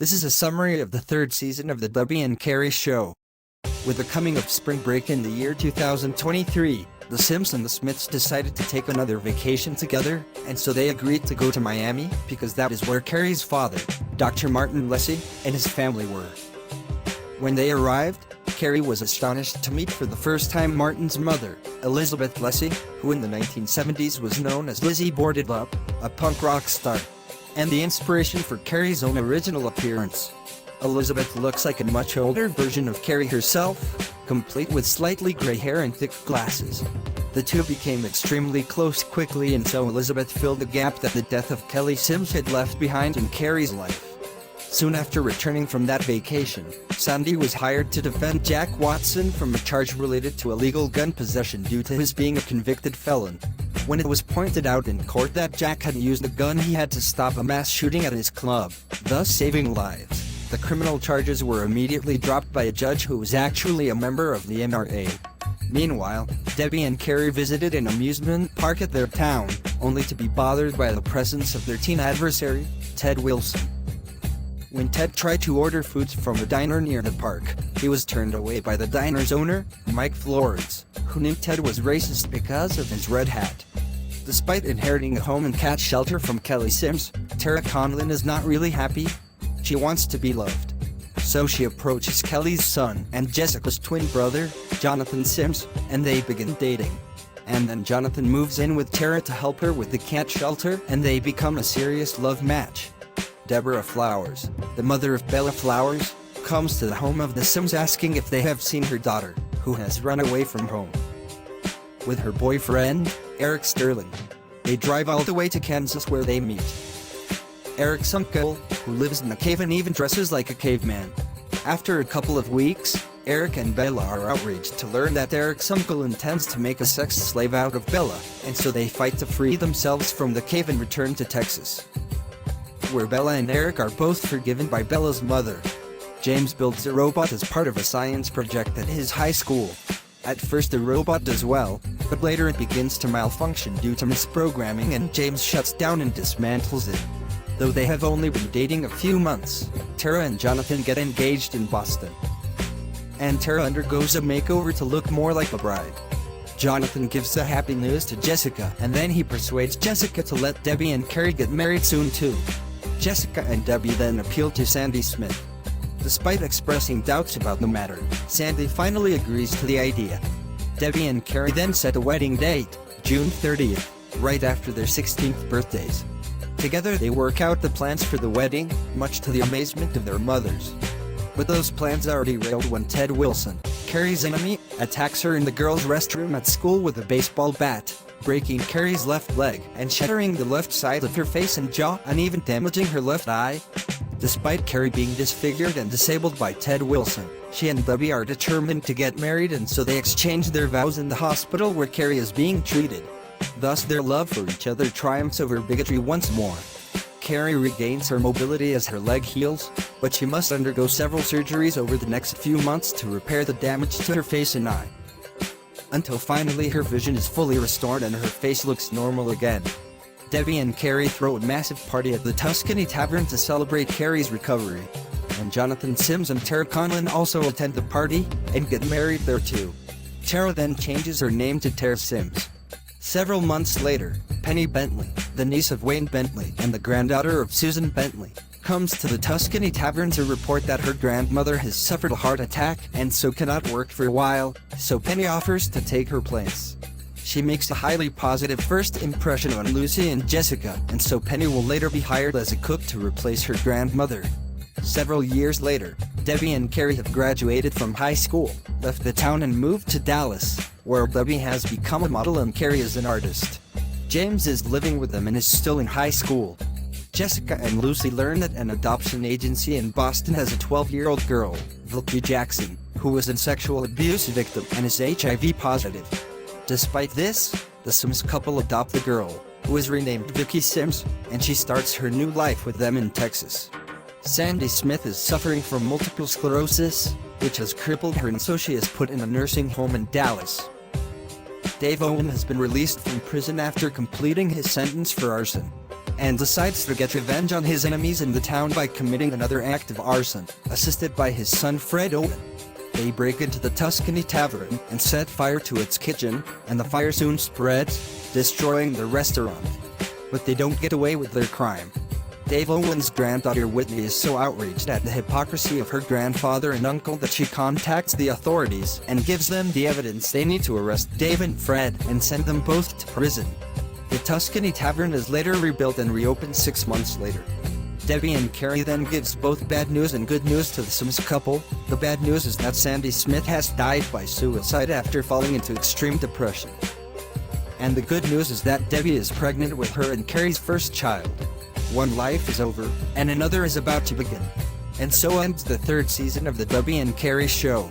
This is a summary of the third season of the Debbie and Carrie show. With the coming of spring break in the year 2023, the Sims and the Smiths decided to take another vacation together, and so they agreed to go to Miami because that is where Carrie's father, Dr. Martin Leslie, and his family were. When they arrived, Carrie was astonished to meet for the first time Martin's mother, Elizabeth Leslie, who in the 1970s was known as Lizzie Boarded Up, a punk rock star, and the inspiration for Carrie's own original appearance. Elizabeth looks like a much older version of Carrie herself, complete with slightly gray hair and thick glasses. The two became extremely close quickly, and so Elizabeth filled the gap that the death of Kelly Sims had left behind in Carrie's life. Soon after returning from that vacation, Sandy was hired to defend Jack Watson from a charge related to illegal gun possession due to his being a convicted felon. When it was pointed out in court that Jack had used a gun, he had to stop a mass shooting at his club, thus saving lives. The criminal charges were immediately dropped by a judge who was actually a member of the NRA. Meanwhile, Debbie and Carrie visited an amusement park at their town, only to be bothered by the presence of their teen adversary, Ted Wilson. When Ted tried to order foods from a diner near the park, he was turned away by the diner's owner, Mike Florence, who knew Ted was racist because of his red hat. Despite inheriting a home and cat shelter from Kelly Sims, Tara Conlon is not really happy. She wants to be loved. So she approaches Kelly's son and Jessica's twin brother, Jonathan Sims, and they begin dating. And then Jonathan moves in with Tara to help her with the cat shelter, and they become a serious love match. Deborah Flowers, the mother of Bella Flowers, comes to the home of the Sims asking if they have seen her daughter, who has run away from home with her boyfriend, Eric Sterling. They drive all the way to Kansas where they meet Eric's uncle, who lives in a cave and even dresses like a caveman. After a couple of weeks, Eric and Bella are outraged to learn that Eric's uncle intends to make a sex slave out of Bella, and so they fight to free themselves from the cave and return to Texas, where Bella and Eric are both forgiven by Bella's mother. James builds a robot as part of a science project at his high school. At first the robot does well, but later it begins to malfunction due to misprogramming, and James shuts down and dismantles it. Though they have only been dating a few months, Tara and Jonathan get engaged in Boston, and Tara undergoes a makeover to look more like a bride. Jonathan gives the happy news to Jessica, and then he persuades Jessica to let Debbie and Carrie get married soon too. Jessica and Debbie then appeal to Sandy Smith. Despite expressing doubts about the matter, Sandy finally agrees to the idea. Debbie and Carrie then set a wedding date, June 30th, right after their 16th birthdays. Together they work out the plans for the wedding, much to the amazement of their mothers. But those plans are derailed when Ted Wilson, Carrie's enemy, attacks her in the girls' restroom at school with a baseball bat, breaking Carrie's left leg and shattering the left side of her face and jaw, and even damaging her left eye. Despite Carrie being disfigured and disabled by Ted Wilson, she and Debbie are determined to get married, and so they exchange their vows in the hospital where Carrie is being treated. Thus their love for each other triumphs over bigotry once more. Carrie regains her mobility as her leg heals, but she must undergo several surgeries over the next few months to repair the damage to her face and eye, until finally her vision is fully restored and her face looks normal again. Debbie and Carrie throw a massive party at the Tuscany Tavern to celebrate Carrie's recovery, and Jonathan Sims and Tara Conlon also attend the party and get married there too. Tara then changes her name to Tara Sims. Several months later, Penny Bentley, the niece of Wayne Bentley and the granddaughter of Susan Bentley, comes to the Tuscany Tavern to report that her grandmother has suffered a heart attack and so cannot work for a while, so Penny offers to take her place. She makes a highly positive first impression on Lucy and Jessica, and so Penny will later be hired as a cook to replace her grandmother. Several years later, Debbie and Carrie have graduated from high school, left the town and moved to Dallas, where Debbie has become a model and Carrie is an artist. James is living with them and is still in high school. Jessica and Lucy learn that an adoption agency in Boston has a 12-year-old girl, Vicky Jackson, who was a sexual abuse victim and is HIV positive. Despite this, the Sims couple adopt the girl, who is renamed Vicky Sims, and she starts her new life with them in Texas. Sandy Smith is suffering from multiple sclerosis, which has crippled her, and so she is put in a nursing home in Dallas. Dave Owen has been released from prison after completing his sentence for arson. and decides to get revenge on his enemies in the town by committing another act of arson, assisted by his son Fred Owen. They break into the Tuscany Tavern and set fire to its kitchen, and the fire soon spreads, destroying the restaurant. But they don't get away with their crime. Dave Owen's granddaughter Whitney is so outraged at the hypocrisy of her grandfather and uncle that she contacts the authorities and gives them the evidence they need to arrest Dave and Fred and send them both to prison. The Tuscany Tavern is later rebuilt and reopened 6 months later. Debbie and Carrie then gives both bad news and good news to the Sims couple. The bad news is that Sandy Smith has died by suicide after falling into extreme depression. And the good news is that Debbie is pregnant with her and Carrie's first child. One life is over, and another is about to begin. And so ends the third season of the Debbie and Carrie Show.